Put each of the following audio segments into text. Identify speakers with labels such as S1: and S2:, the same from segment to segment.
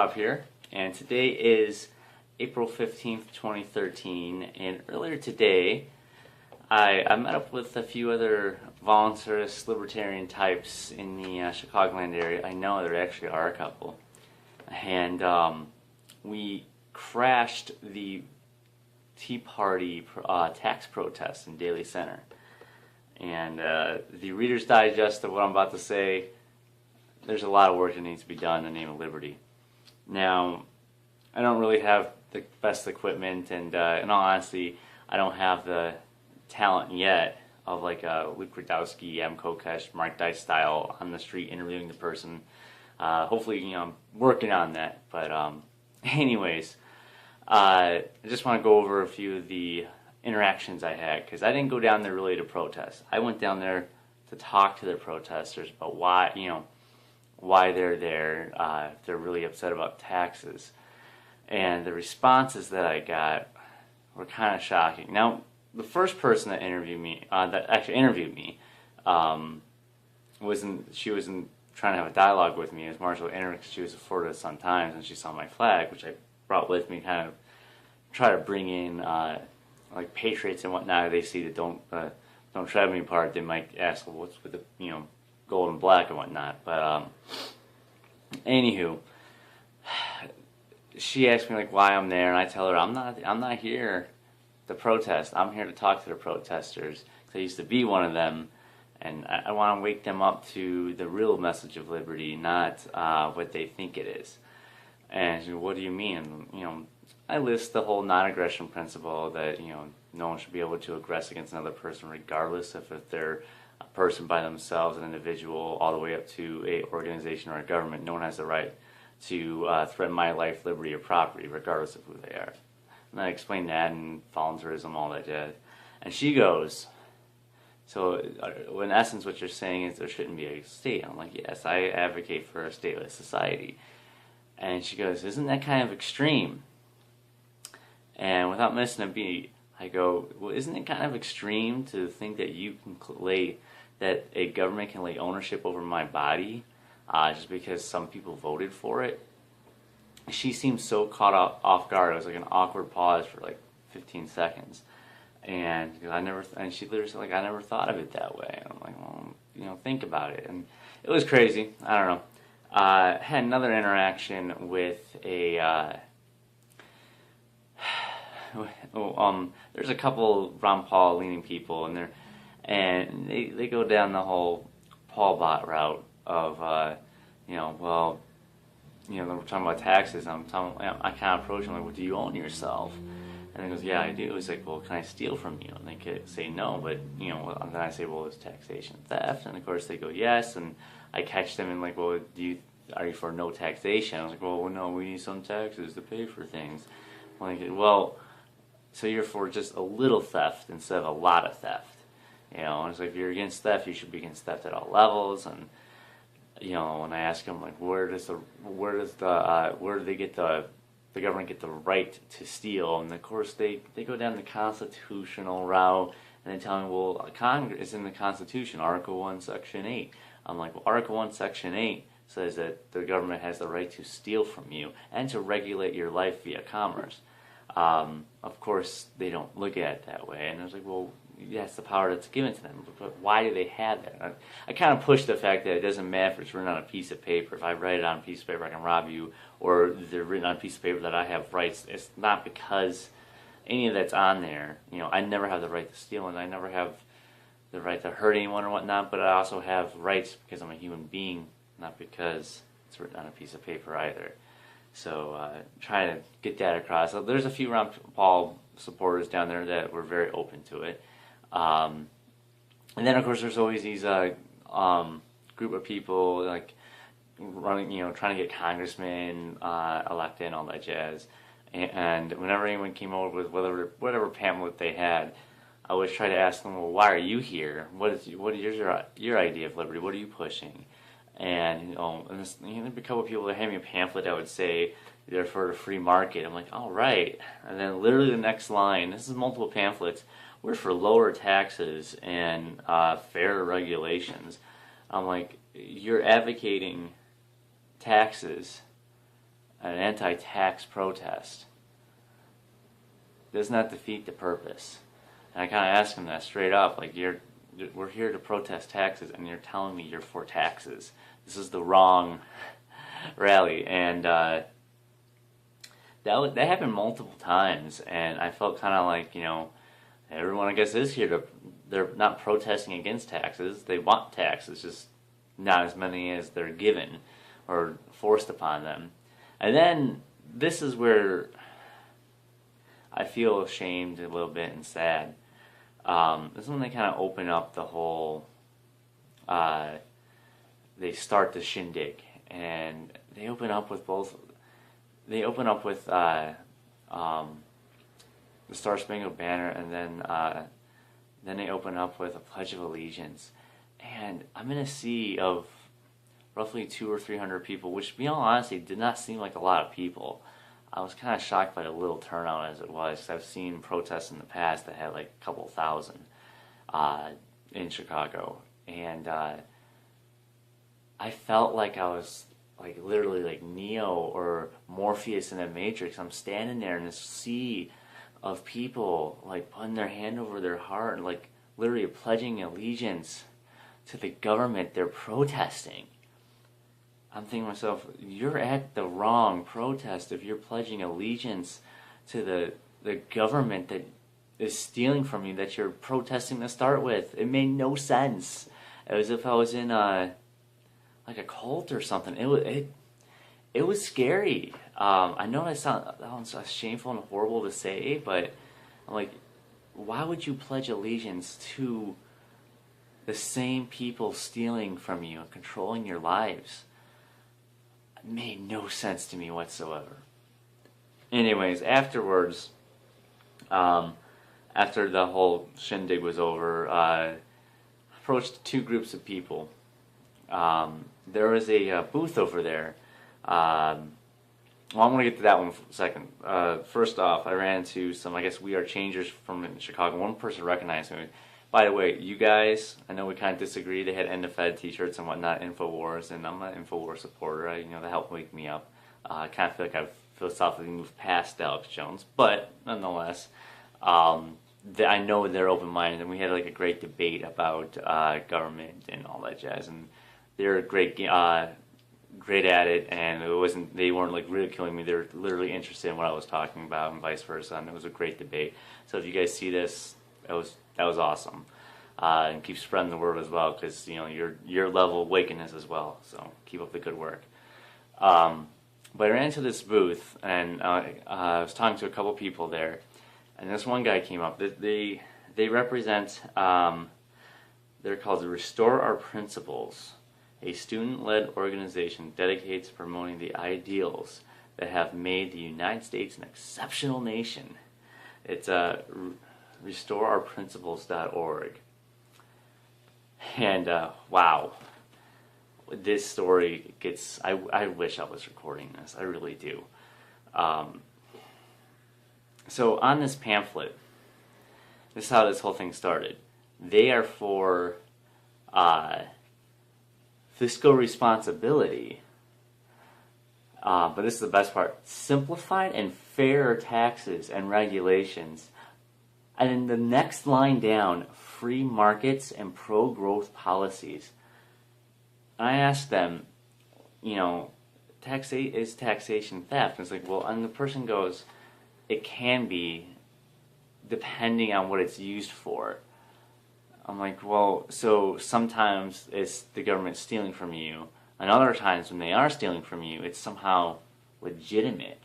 S1: Bob here, and today is April 15th, 2013, and earlier today I met up with a few other voluntarist libertarian types in the Chicagoland area. I know there actually are a couple, and we crashed the Tea Party tax protest in Daly Center. And the Reader's Digest of what I'm about to say, there's a lot of work that needs to be done in the name of liberty. Now, I don't really have the best equipment, and in all honesty, I don't have the talent yet of like Luke Rudowski, M. Kokesh, Mark Dice style on the street interviewing the person. Hopefully, I'm working on that. But anyways, I just want to go over a few of the interactions I had, because I didn't go down there really to protest. I went down there to talk to the protesters about why they're there, if they're really upset about taxes. And the responses that I got were kind of shocking. Now, the first person that interviewed me, she wasn't trying to have a dialogue with me. It was Marshall Inner, because she was a Florida Sun-Times, and she saw my flag, which I brought with me, kind of try to bring in like patriots and whatnot. They see that don't tread me apart, they might ask, well, what's with the gold and black and whatnot. But anywho, she asked me like why I'm there, and I tell her I'm not here to protest. I'm here to talk to the protesters, because I used to be one of them, and I want to wake them up to the real message of liberty, not what they think it is. And she said, what do you mean? And, I list the whole non-aggression principle that no one should be able to aggress against another person, regardless if they're a person by themselves, an individual, all the way up to a organization or a government. No one has the right to threaten my life, liberty, or property, regardless of who they are. And I explained that, and voluntarism, all that jazz. And she goes, so in essence what you're saying is there shouldn't be a state. I'm like, yes, I advocate for a stateless society. And she goes, isn't that kind of extreme? And without missing a beat, I go, well, isn't it kind of extreme to think that that a government can lay ownership over my body just because some people voted for it? She seemed so caught off guard. It was like an awkward pause for like 15 seconds. And she literally said, like, I never thought of it that way. And I'm like, well, think about it. And it was crazy. I don't know. I had another interaction with a there's a couple Ron Paul leaning people, and they go down the whole Paul bot route of we're talking about taxes. I kind of approach him like, well, do you own yourself? And he goes, yeah, I do. He's like, well, can I steal from you? And they could say no, but and then I say, well, is taxation theft? And of course they go yes, and I catch them and like, well, are you for no taxation? I was like, well, no, we need some taxes to pay for things. I'm like, well, so you're for just a little theft instead of a lot of theft. And it's like, if you're against theft, you should be against theft at all levels. And when I ask them like, where do they get the government get the right to steal? And of course they go down the constitutional route, and they tell me, well, Congress is in the Constitution, Article 1, Section 8. I'm like, well, Article 1, Section 8 says that the government has the right to steal from you and to regulate your life via commerce. Of course, they don't look at it that way, and I was like, well, that's the power that's given to them, but why do they have that? I kind of push the fact that it doesn't matter if it's written on a piece of paper. If I write it on a piece of paper, I can rob you, or they're written on a piece of paper that I have rights. It's not because any of that's on there. I never have the right to steal, and I never have the right to hurt anyone or whatnot, but I also have rights because I'm a human being, not because it's written on a piece of paper either. So trying to get that across. So there's a few Ron Paul supporters down there that were very open to it. And then of course there's always these group of people like running, trying to get congressmen elected and all that jazz. And whenever anyone came over with whatever pamphlet they had, I always try to ask them, well, why are you here? What is your idea of liberty? What are you pushing? And there'd be a couple of people that hand me a pamphlet that would say they're for the free market. I'm like, all right. And then literally the next line, this is multiple pamphlets, we're for lower taxes and fair regulations. I'm like, you're advocating taxes an anti-tax protest, doesn't that defeat the purpose? And I kind of asked him that straight up, like, we're here to protest taxes, and you're telling me you're for taxes. This is the wrong rally. And that happened multiple times, and I felt kind of like, everyone I guess is here to, they're not protesting against taxes. They want taxes, just not as many as they're given or forced upon them. And then this is where I feel ashamed a little bit and sad. This is when they kind of open up the whole, they start the shindig, and they open up with the Star Spangled Banner, and then they open up with a Pledge of Allegiance. And I'm in a sea of roughly 200 or 300 people, which, to be honest, did not seem like a lot of people. I was kind of shocked by the little turnout as it was, because I've seen protests in the past that had like a couple thousand in Chicago. And I felt like I was like literally like Neo or Morpheus in the Matrix. I'm standing there in this sea of people like putting their hand over their heart and like literally pledging allegiance to the government they're protesting. I'm thinking to myself, you're at the wrong protest if you're pledging allegiance to the government that is stealing from you, that you're protesting to start with. It made no sense. It was as if I was in like a cult or something. It was scary. I know that sounds shameful and horrible to say, but I'm like, why would you pledge allegiance to the same people stealing from you and controlling your lives? It made no sense to me whatsoever. Anyways, afterwards, after the whole shindig was over, I approached two groups of people. There was a booth over there. Well, I'm going to get to that one for a second. First off, I ran into some, I guess, We Are Changers from Chicago. One person recognized me. By the way, you guys, I know we kind of disagree. They had End of Fed t-shirts and whatnot, InfoWars, and I'm an InfoWars supporter. That helped wake me up. I kind of feel like I've philosophically moved past Alex Jones, but nonetheless, I know they're open-minded, and we had like a great debate about government and all that jazz, and they're great at it, and they weren't like ridiculing me. They were literally interested in what I was talking about, and vice versa. And it was a great debate. So if you guys see this, that was awesome, and keep spreading the word as well, because your level of awakeness as well. So keep up the good work. But I ran into this booth, and I was talking to a couple people there, and this one guy came up. They represent. They're called the Restore Our Principles, a student-led organization dedicated to promoting the ideals that have made the United States an exceptional nation. It's RestoreOurPrinciples.org. And wow, this story gets. I wish I was recording this. I really do. So on this pamphlet, this is how this whole thing started. They are for fiscal responsibility, but this is the best part: simplified and fairer taxes and regulations. And in the next line down, free markets and pro-growth policies. I asked them, is taxation theft? And it's like, well, and the person goes, it can be, depending on what it's used for. I'm like, well, so sometimes it's the government stealing from you, and other times when they are stealing from you, it's somehow legitimate.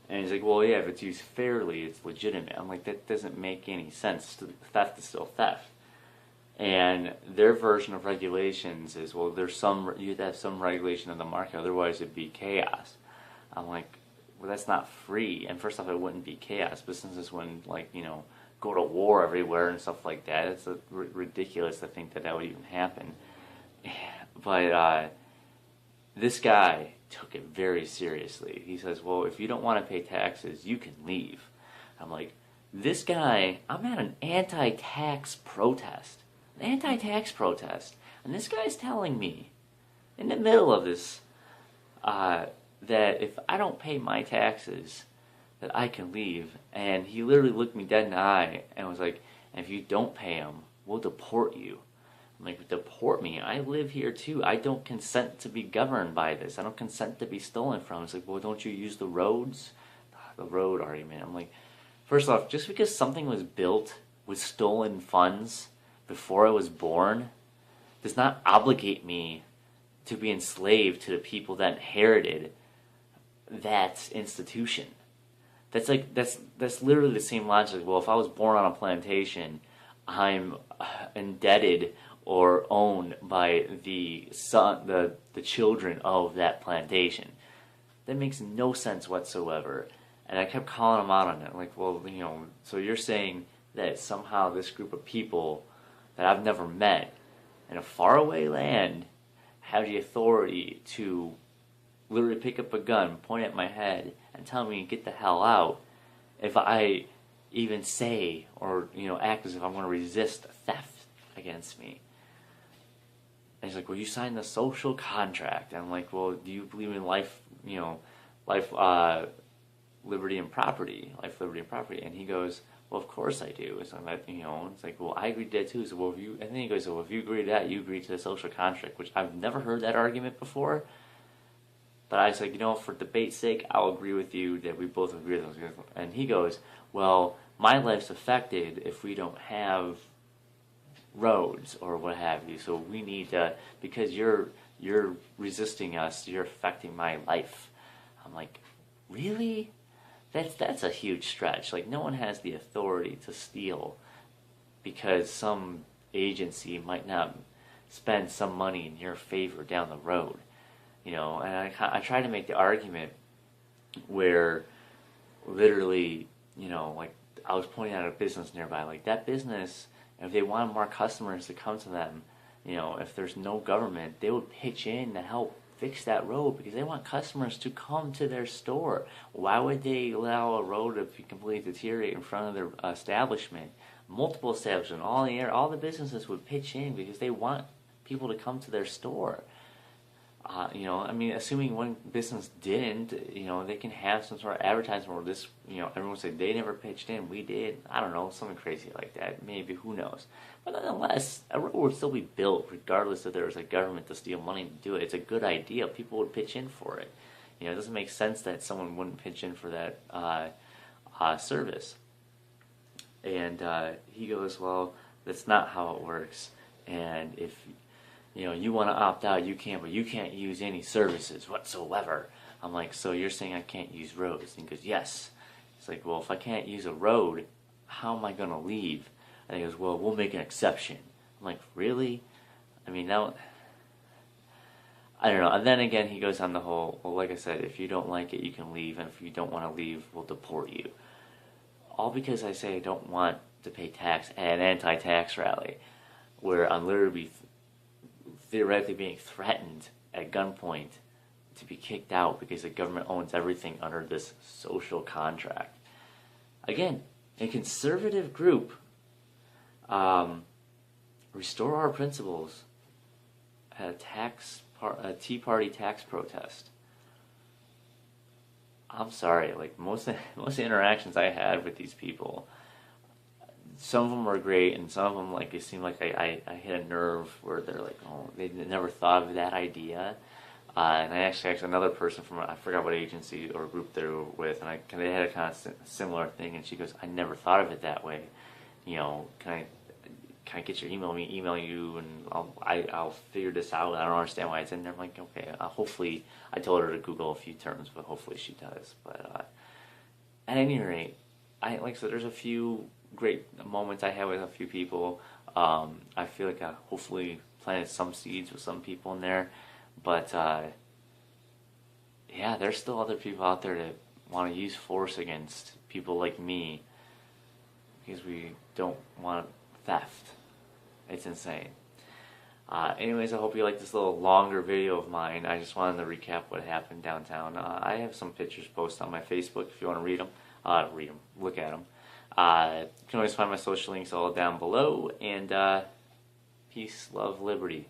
S1: And he's like, well, yeah, if it's used fairly, it's legitimate. I'm like, that doesn't make any sense. Theft is still theft. And their version of regulations is, well, you have to have some regulation of the market, otherwise it'd be chaos. I'm like, well, that's not free. And first off, it wouldn't be chaos. Businesses wouldn't, go to war everywhere and stuff like that. It's ridiculous to think that would even happen. But this guy took it very seriously. He says, well, if you don't want to pay taxes, you can leave. I'm like, this guy, I'm at an anti-tax protest. And this guy's telling me, in the middle of this, that if I don't pay my taxes, that I can leave. And he literally looked me dead in the eye and was like, and if you don't pay them, we'll deport you. I'm like, deport me? I live here too. I don't consent to be governed by this. I don't consent to be stolen from. It's like, well, don't you use the roads? The road argument. I'm like, first off, just because something was built with stolen funds before I was born does not obligate me to be enslaved to the people that inherited that institution. That's like that's literally the same logic. Well, if I was born on a plantation, I'm indebted or owned by the children of that plantation. That makes no sense whatsoever. And I kept calling him out on it. Like, well, so you're saying that somehow this group of people that I've never met in a faraway land have the authority to literally pick up a gun, point at my head, and tell me to get the hell out if I even say or act as if I'm going to resist theft against me. And he's like, well, you signed the social contract. And I'm like, well, do you believe in life, liberty and property, life, liberty, and property? And he goes, well, of course I do. So it's like, well, I agreed to that too. So, well, and then he goes, well, if you agree to that, you agree to the social contract, which I've never heard that argument before. But I was like, for debate's sake, I'll agree with you that we both agree with those. And he goes, well, my life's affected if we don't have roads or what have you. So we need to, because you're resisting us, you're affecting my life. I'm like, really? That's a huge stretch. Like, no one has the authority to steal because some agency might not spend some money in your favor down the road. And I try to make the argument where literally, like I was pointing out a business nearby, like that business, if they wanted more customers to come to them, if there's no government, they would pitch in to help fix that road because they want customers to come to their store. Why would they allow a road to be completely deteriorate in front of their establishment? Multiple establishments, all the businesses would pitch in because they want people to come to their store. Assuming one business didn't, they can have some sort of advertisement where this, everyone would say they never pitched in, we did. I don't know, something crazy like that. Maybe, who knows? But nonetheless, a road would still be built regardless if there was a government to steal money to do it. It's a good idea. People would pitch in for it. It doesn't make sense that someone wouldn't pitch in for that service. And he goes, well, that's not how it works. And if you want to opt out, you can, but you can't use any services whatsoever. I'm like, so you're saying I can't use roads? And he goes, yes. It's like, well, if I can't use a road, how am I going to leave? And he goes, well, we'll make an exception. I'm like, really? Now, I don't know. And then again, he goes on the whole, well, like I said, if you don't like it, you can leave, and if you don't want to leave, we'll deport you. All because I say I don't want to pay tax at an anti-tax rally, where I'm literally theoretically being threatened at gunpoint to be kicked out because the government owns everything under this social contract. Again, a conservative group, Restore Our Principles, had a Tea Party tax protest. I'm sorry, like most of the interactions I had with these people, some of them were great, and some of them, like, it seemed like I hit a nerve where they're like, oh, they never thought of that idea. And I actually asked another person from, I forgot what agency or group they were with, and they had a kind of similar thing, and she goes, I never thought of it that way. Can I get your email? Email you, and I'll figure this out. I don't understand why it's in there. I'm like, okay, hopefully, I told her to Google a few terms, but hopefully she does. But at any rate, like I said, there's a few great moments I had with a few people. I feel like I hopefully planted some seeds with some people in there. But, there's still other people out there that want to use force against people like me because we don't want theft. It's insane. Anyways, I hope you like this little longer video of mine. I just wanted to recap what happened downtown. I have some pictures posted on my Facebook if you want to read them. Look at them. You can always find my social links all down below. And peace, love, liberty.